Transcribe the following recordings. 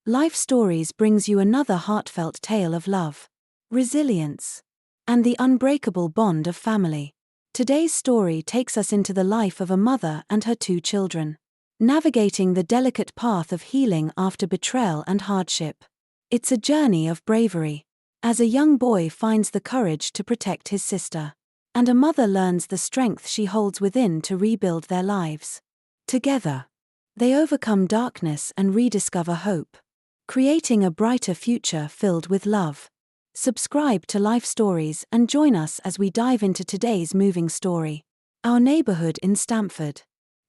Life Stories brings you another heartfelt tale of love, resilience, and the unbreakable bond of family. Today's story takes us into the life of a mother and her 2 children, navigating the delicate path of healing after betrayal and hardship. It's a journey of bravery, as a young boy finds the courage to protect his sister, and a mother learns the strength she holds within to rebuild their lives. Together, they overcome darkness and rediscover hope, creating a brighter future filled with love. Subscribe to Life Stories and join us as we dive into today's moving story. Our neighborhood in Stamford,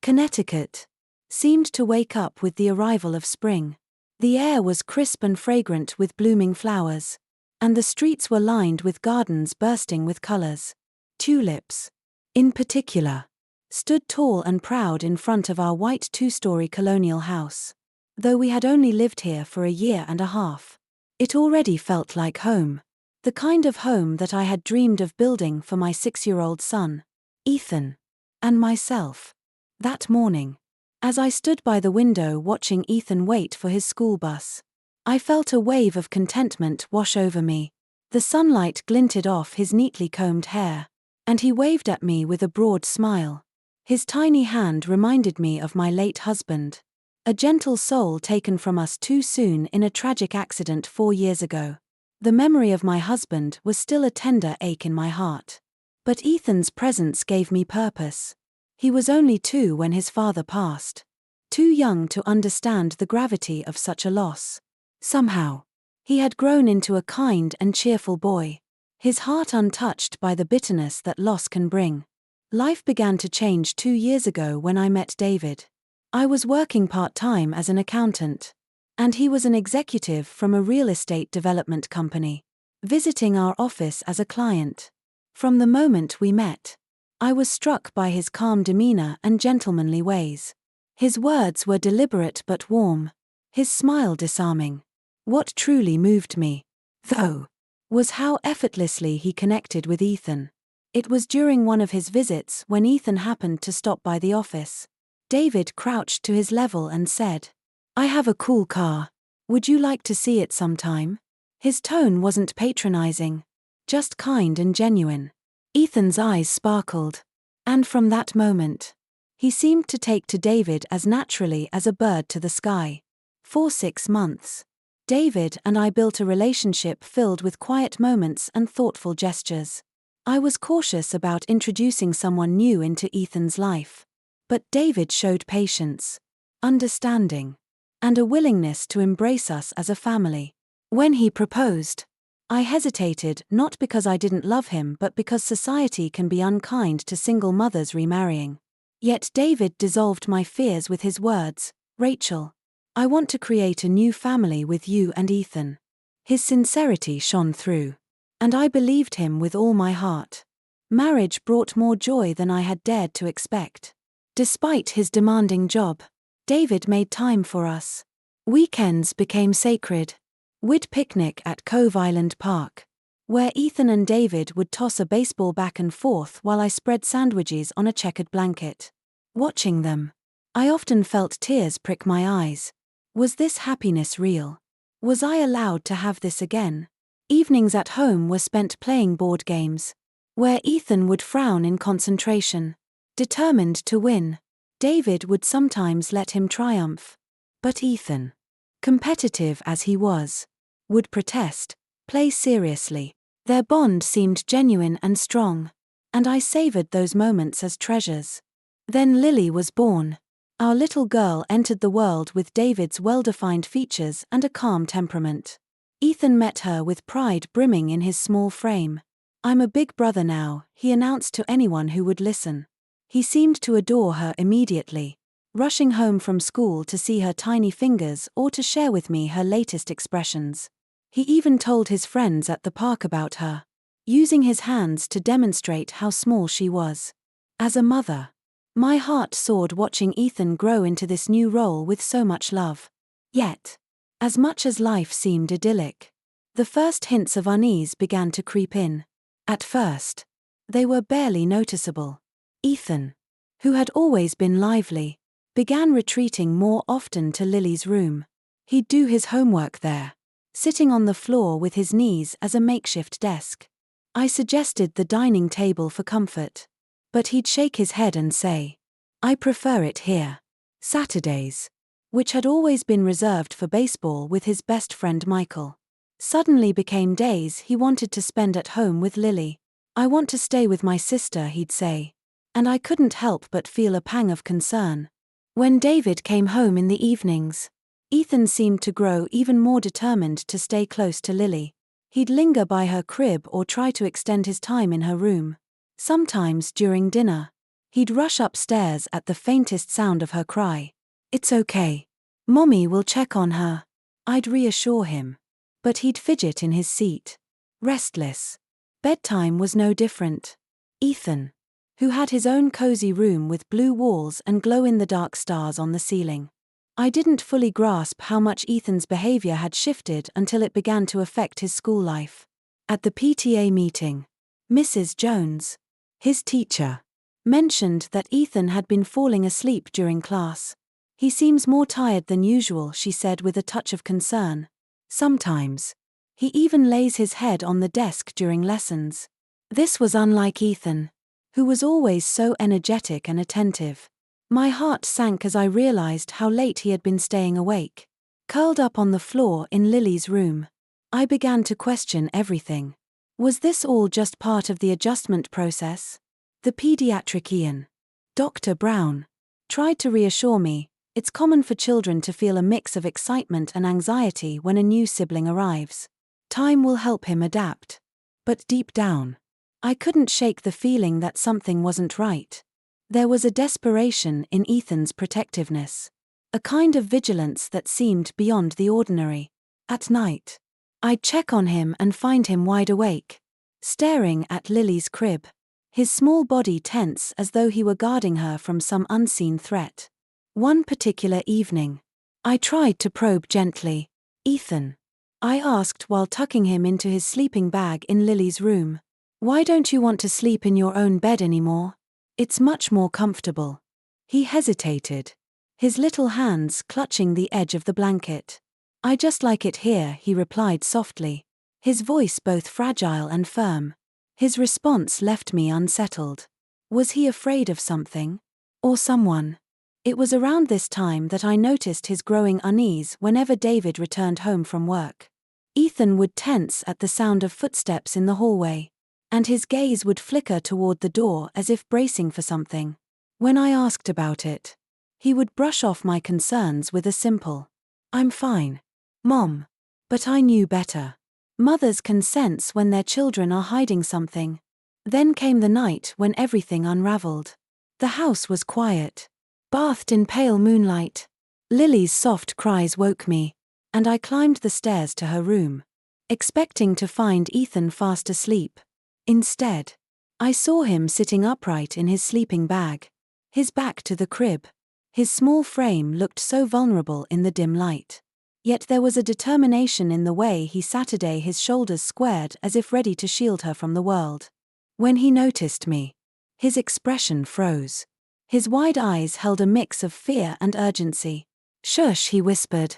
Connecticut, seemed to wake up with the arrival of spring. The air was crisp and fragrant with blooming flowers, and the streets were lined with gardens bursting with colors. Tulips, in particular, stood tall and proud in front of our white 2-story colonial house. Though we had only lived here for a year and a half, it already felt like home. The kind of home that I had dreamed of building for my 6-year-old son, Ethan, and myself. That morning, as I stood by the window watching Ethan wait for his school bus, I felt a wave of contentment wash over me. The sunlight glinted off his neatly combed hair, and he waved at me with a broad smile. His tiny hand reminded me of my late husband, a gentle soul taken from us too soon in a tragic accident 4 years ago. The memory of my husband was still a tender ache in my heart. But Ethan's presence gave me purpose. He was only 2 when his father passed, too young to understand the gravity of such a loss. Somehow, he had grown into a kind and cheerful boy, his heart untouched by the bitterness that loss can bring. Life began to change 2 years ago when I met David. I was working part-time as an accountant, and he was an executive from a real estate development company, visiting our office as a client. From the moment we met, I was struck by his calm demeanor and gentlemanly ways. His words were deliberate but warm, his smile disarming. What truly moved me, though, was how effortlessly he connected with Ethan. It was during one of his visits when Ethan happened to stop by the office. David crouched to his level and said, "I have a cool car. Would you like to see it sometime?" His tone wasn't patronizing, just kind and genuine. Ethan's eyes sparkled, and from that moment, he seemed to take to David as naturally as a bird to the sky. For 6 months, David and I built a relationship filled with quiet moments and thoughtful gestures. I was cautious about introducing someone new into Ethan's life, but David showed patience, understanding, and a willingness to embrace us as a family. When he proposed, I hesitated not because I didn't love him but because society can be unkind to single mothers remarrying. Yet David dissolved my fears with his words, "Rachel, I want to create a new family with you and Ethan." His sincerity shone through, and I believed him with all my heart. Marriage brought more joy than I had dared to expect. Despite his demanding job, David made time for us. Weekends became sacred. We'd picnic at Cove Island Park, where Ethan and David would toss a baseball back and forth while I spread sandwiches on a checkered blanket. Watching them, I often felt tears prick my eyes. Was this happiness real? Was I allowed to have this again? Evenings at home were spent playing board games, where Ethan would frown in concentration, determined to win. David would sometimes let him triumph. But Ethan, competitive as he was, would protest, play seriously. Their bond seemed genuine and strong, and I savored those moments as treasures. Then Lily was born. Our little girl entered the world with David's well-defined features and a calm temperament. Ethan met her with pride brimming in his small frame. "I'm a big brother now," he announced to anyone who would listen. He seemed to adore her immediately, rushing home from school to see her tiny fingers or to share with me her latest expressions. He even told his friends at the park about her, using his hands to demonstrate how small she was. As a mother, my heart soared watching Ethan grow into this new role with so much love. Yet, as much as life seemed idyllic, the first hints of unease began to creep in. At first, they were barely noticeable. Ethan, who had always been lively, began retreating more often to Lily's room. He'd do his homework there, sitting on the floor with his knees as a makeshift desk. I suggested the dining table for comfort, but he'd shake his head and say, "I prefer it here." Saturdays, which had always been reserved for baseball with his best friend Michael, suddenly became days he wanted to spend at home with Lily. "I want to stay with my sister," he'd say, and I couldn't help but feel a pang of concern. When David came home in the evenings, Ethan seemed to grow even more determined to stay close to Lily. He'd linger by her crib or try to extend his time in her room. Sometimes during dinner, he'd rush upstairs at the faintest sound of her cry. "It's okay. Mommy will check on her." I'd reassure him, but he'd fidget in his seat, restless. Bedtime was no different. Ethan, who had his own cozy room with blue walls and glow-in-the-dark stars on the ceiling. I didn't fully grasp how much Ethan's behavior had shifted until it began to affect his school life. At the PTA meeting, Mrs. Jones, his teacher, mentioned that Ethan had been falling asleep during class. "He seems more tired than usual," she said with a touch of concern. "Sometimes he even lays his head on the desk during lessons." This was unlike Ethan, who was always so energetic and attentive. My heart sank as I realized how late he had been staying awake. Curled up on the floor in Lily's room, I began to question everything. Was this all just part of the adjustment process? The pediatric Ian, Dr. Brown, tried to reassure me. "It's common for children to feel a mix of excitement and anxiety when a new sibling arrives. Time will help him adapt." But deep down, I couldn't shake the feeling that something wasn't right. There was a desperation in Ethan's protectiveness, a kind of vigilance that seemed beyond the ordinary. At night, I'd check on him and find him wide awake, staring at Lily's crib, his small body tense as though he were guarding her from some unseen threat. One particular evening, I tried to probe gently. "Ethan," I asked while tucking him into his sleeping bag in Lily's room, "why don't you want to sleep in your own bed anymore? It's much more comfortable." He hesitated, his little hands clutching the edge of the blanket. "I just like it here," he replied softly, his voice both fragile and firm. His response left me unsettled. Was he afraid of something? Or someone? It was around this time that I noticed his growing unease whenever David returned home from work. Ethan would tense at the sound of footsteps in the hallway, and his gaze would flicker toward the door as if bracing for something. When I asked about it, he would brush off my concerns with a simple, "I'm fine, Mom." But I knew better. Mothers can sense when their children are hiding something. Then came the night when everything unraveled. The house was quiet, bathed in pale moonlight. Lily's soft cries woke me, and I climbed the stairs to her room, expecting to find Ethan fast asleep. Instead, I saw him sitting upright in his sleeping bag, his back to the crib. His small frame looked so vulnerable in the dim light. Yet there was a determination in the way he sat, his shoulders squared as if ready to shield her from the world. When he noticed me, his expression froze. His wide eyes held a mix of fear and urgency. "Shush," he whispered,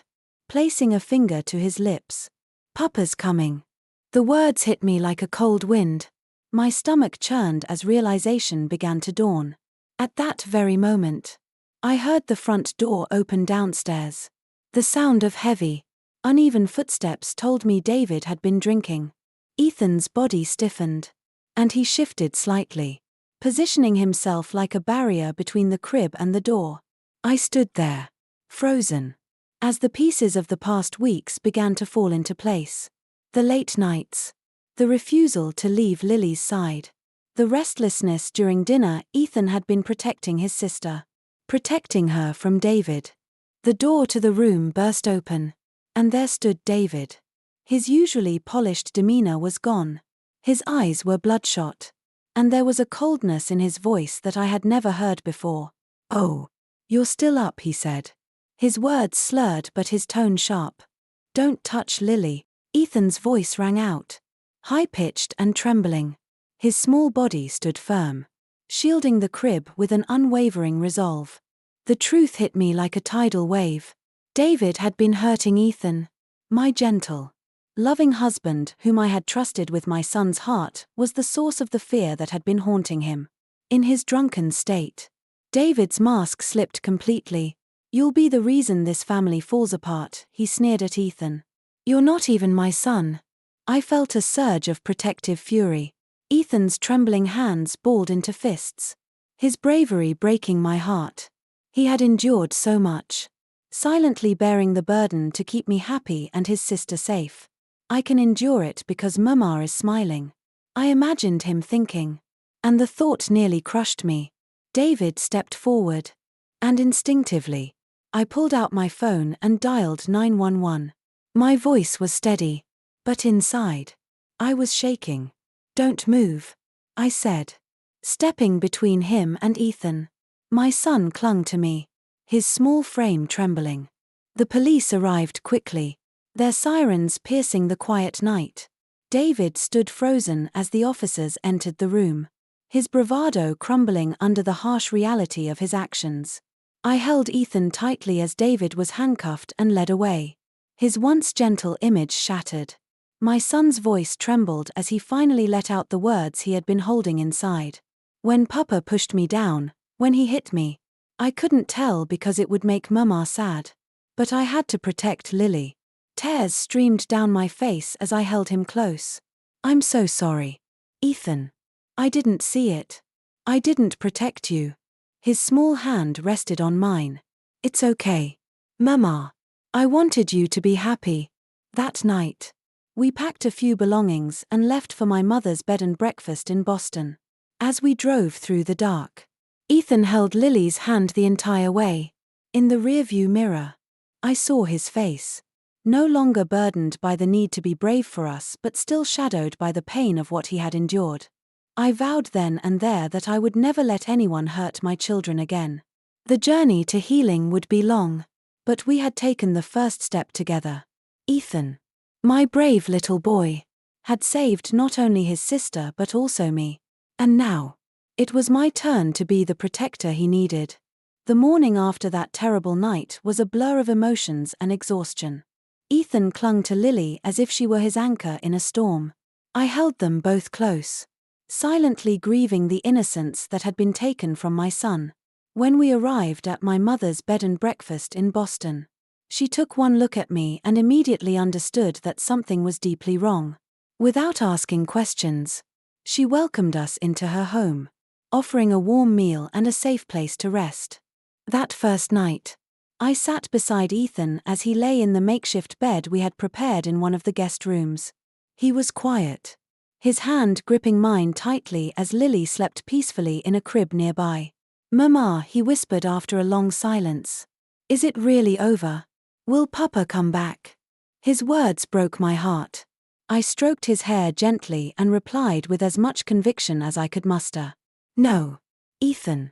placing a finger to his lips. "Papa's coming." The words hit me like a cold wind. My stomach churned as realization began to dawn. At that very moment, I heard the front door open downstairs. The sound of heavy, uneven footsteps told me David had been drinking. Ethan's body stiffened, and he shifted slightly, positioning himself like a barrier between the crib and the door. I stood there, frozen, as the pieces of the past weeks began to fall into place. The late nights, the refusal to leave Lily's side, the restlessness during dinner. Ethan had been protecting his sister, protecting her from David. The door to the room burst open, and there stood David. His usually polished demeanor was gone. His eyes were bloodshot, and there was a coldness in his voice that I had never heard before. "Oh, you're still up," he said, his words slurred but his tone sharp. "Don't touch Lily." Ethan's voice rang out, high-pitched and trembling. His small body stood firm, shielding the crib with an unwavering resolve. The truth hit me like a tidal wave. David had been hurting Ethan. My gentle, loving husband, whom I had trusted with my son's heart, was the source of the fear that had been haunting him. In his drunken state, David's mask slipped completely. "You'll be the reason this family falls apart," he sneered at Ethan. "You're not even my son." I felt a surge of protective fury. Ethan's trembling hands balled into fists, his bravery breaking my heart. He had endured so much, silently bearing the burden to keep me happy and his sister safe. "I can endure it because Mama is smiling," I imagined him thinking. And the thought nearly crushed me. David stepped forward, and instinctively, I pulled out my phone and dialed 911. My voice was steady, but inside, I was shaking. "Don't move," I said, stepping between him and Ethan. My son clung to me, his small frame trembling. The police arrived quickly, their sirens piercing the quiet night. David stood frozen as the officers entered the room, his bravado crumbling under the harsh reality of his actions. I held Ethan tightly as David was handcuffed and led away, his once gentle image shattered. My son's voice trembled as he finally let out the words he had been holding inside. "When Papa pushed me down, when he hit me, I couldn't tell because it would make Mama sad. But I had to protect Lily." Tears streamed down my face as I held him close. "I'm so sorry, Ethan. I didn't see it. I didn't protect you." His small hand rested on mine. "It's okay, Mama. I wanted you to be happy." That night, we packed a few belongings and left for my mother's bed and breakfast in Boston. As we drove through the dark, Ethan held Lily's hand the entire way. In the rearview mirror, I saw his face, no longer burdened by the need to be brave for us but still shadowed by the pain of what he had endured. I vowed then and there that I would never let anyone hurt my children again. The journey to healing would be long, but we had taken the first step together. Ethan, my brave little boy, had saved not only his sister but also me. And now, it was my turn to be the protector he needed. The morning after that terrible night was a blur of emotions and exhaustion. Ethan clung to Lily as if she were his anchor in a storm. I held them both close, silently grieving the innocence that had been taken from my son. When we arrived at my mother's bed and breakfast in Boston, she took one look at me and immediately understood that something was deeply wrong. Without asking questions, she welcomed us into her home, offering a warm meal and a safe place to rest. That first night, I sat beside Ethan as he lay in the makeshift bed we had prepared in one of the guest rooms. He was quiet, his hand gripping mine tightly as Lily slept peacefully in a crib nearby. "Mama," he whispered after a long silence. "Is it really over? Will Papa come back?" His words broke my heart. I stroked his hair gently and replied with as much conviction as I could muster. "No, Ethan.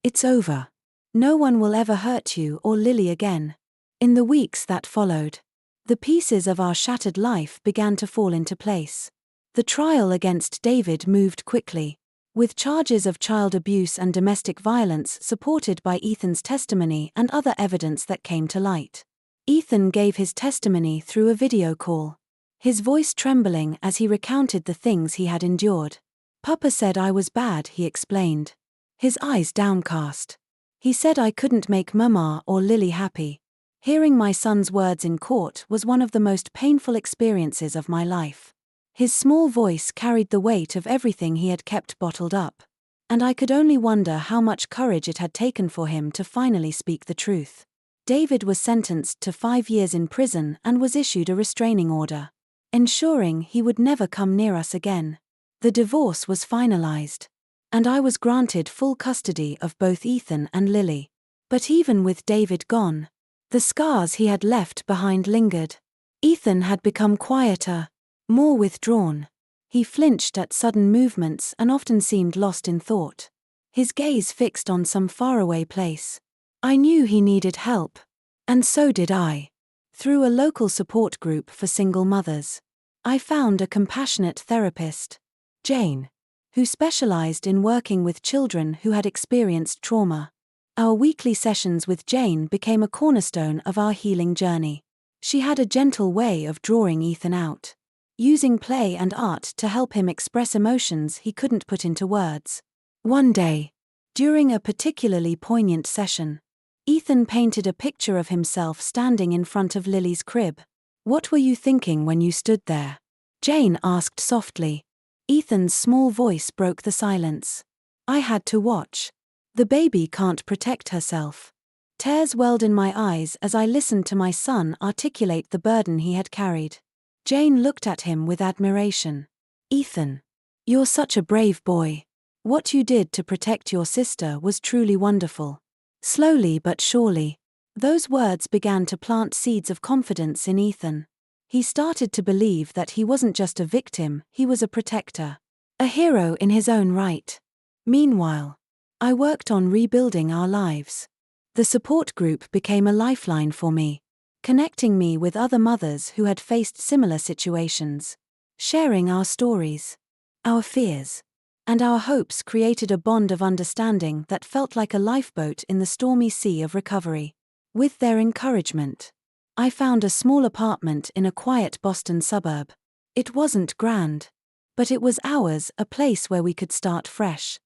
It's over. No one will ever hurt you or Lily again." In the weeks that followed, the pieces of our shattered life began to fall into place. The trial against David moved quickly, with charges of child abuse and domestic violence supported by Ethan's testimony and other evidence that came to light. Ethan gave his testimony through a video call, his voice trembling as he recounted the things he had endured. "Papa said I was bad," he explained, his eyes downcast. "He said I couldn't make Mama or Lily happy." Hearing my son's words in court was one of the most painful experiences of my life. His small voice carried the weight of everything he had kept bottled up, and I could only wonder how much courage it had taken for him to finally speak the truth. David was sentenced to 5 years in prison and was issued a restraining order, ensuring he would never come near us again. The divorce was finalized, and I was granted full custody of both Ethan and Lily. But even with David gone, the scars he had left behind lingered. Ethan had become quieter, more withdrawn. He flinched at sudden movements and often seemed lost in thought, his gaze fixed on some faraway place. I knew he needed help, and so did I. Through a local support group for single mothers, I found a compassionate therapist, Jane, who specialized in working with children who had experienced trauma. Our weekly sessions with Jane became a cornerstone of our healing journey. She had a gentle way of drawing Ethan out, using play and art to help him express emotions he couldn't put into words. One day, during a particularly poignant session, Ethan painted a picture of himself standing in front of Lily's crib. "What were you thinking when you stood there?" Jane asked softly. Ethan's small voice broke the silence. "I had to watch. The baby can't protect herself." Tears welled in my eyes as I listened to my son articulate the burden he had carried. Jane looked at him with admiration. "Ethan, you're such a brave boy. What you did to protect your sister was truly wonderful." Slowly but surely, those words began to plant seeds of confidence in Ethan. He started to believe that he wasn't just a victim, he was a protector, a hero in his own right. Meanwhile, I worked on rebuilding our lives. The support group became a lifeline for me, connecting me with other mothers who had faced similar situations. Sharing our stories, our fears, and our hopes created a bond of understanding that felt like a lifeboat in the stormy sea of recovery. With their encouragement, I found a small apartment in a quiet Boston suburb. It wasn't grand, but it was ours, a place where we could start fresh.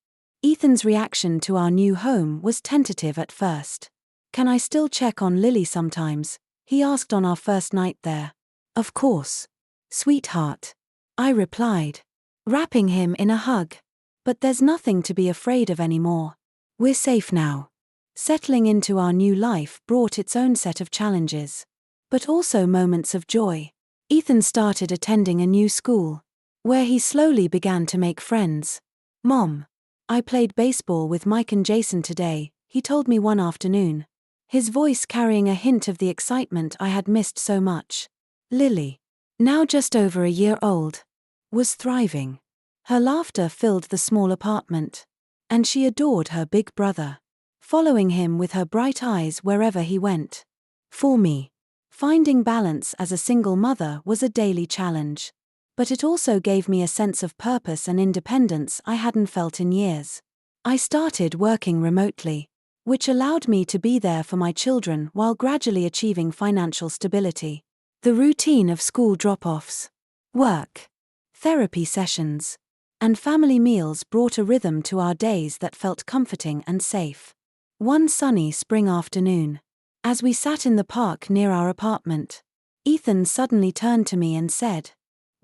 Ethan's reaction to our new home was tentative at first. "Can I still check on Lily sometimes?" he asked on our first night there. "Of course, sweetheart," I replied, wrapping him in a hug. "But there's nothing to be afraid of anymore. We're safe now." Settling into our new life brought its own set of challenges, but also moments of joy. Ethan started attending a new school, where he slowly began to make friends. "Mom, I played baseball with Mike and Jason today," he told me one afternoon, his voice carrying a hint of the excitement I had missed so much. Lily, now just over a year old, was thriving. Her laughter filled the small apartment, and she adored her big brother, following him with her bright eyes wherever he went. For me, finding balance as a single mother was a daily challenge, but it also gave me a sense of purpose and independence I hadn't felt in years. I started working remotely, which allowed me to be there for my children while gradually achieving financial stability. The routine of school drop-offs, work, therapy sessions, and family meals brought a rhythm to our days that felt comforting and safe. One sunny spring afternoon, as we sat in the park near our apartment, Ethan suddenly turned to me and said,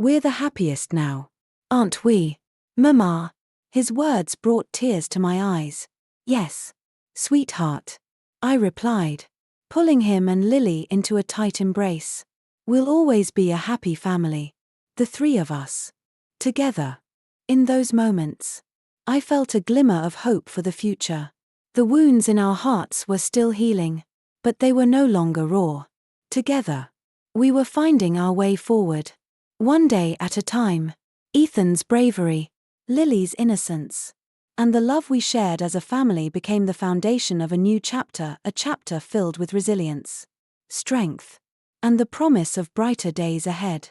"We're the happiest now, aren't we, Mama?" His words brought tears to my eyes. "Yes, sweetheart," I replied, pulling him and Lily into a tight embrace. "We'll always be a happy family, the three of us, together." In those moments, I felt a glimmer of hope for the future. The wounds in our hearts were still healing, but they were no longer raw. Together, we were finding our way forward, one day at a time. Ethan's bravery, Lily's innocence, and the love we shared as a family became the foundation of a new chapter, a chapter filled with resilience, strength, and the promise of brighter days ahead.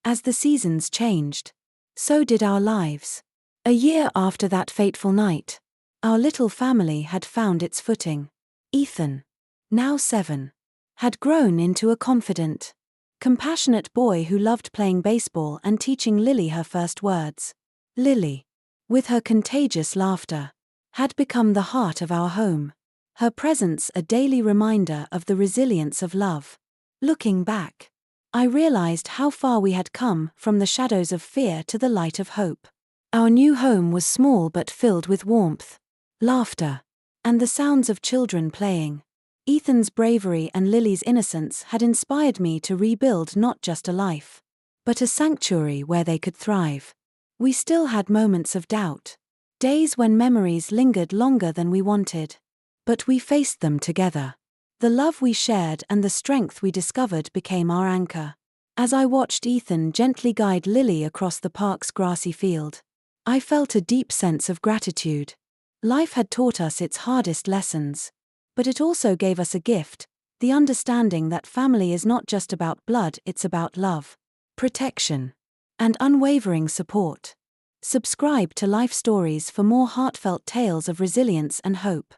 As the seasons changed, so did our lives. A year after that fateful night, our little family had found its footing. Ethan, now 7, had grown into a confident, compassionate boy who loved playing baseball and teaching Lily her first words. Lily, with her contagious laughter, had become the heart of our home, her presence a daily reminder of the resilience of love. Looking back, I realized how far we had come from the shadows of fear to the light of hope. Our new home was small but filled with warmth, laughter, and the sounds of children playing. Ethan's bravery and Lily's innocence had inspired me to rebuild not just a life, but a sanctuary where they could thrive. We still had moments of doubt, days when memories lingered longer than we wanted, but we faced them together. The love we shared and the strength we discovered became our anchor. As I watched Ethan gently guide Lily across the park's grassy field, I felt a deep sense of gratitude. Life had taught us its hardest lessons, but it also gave us a gift, the understanding that family is not just about blood, it's about love, protection, and unwavering support. Subscribe to Life Stories for more heartfelt tales of resilience and hope.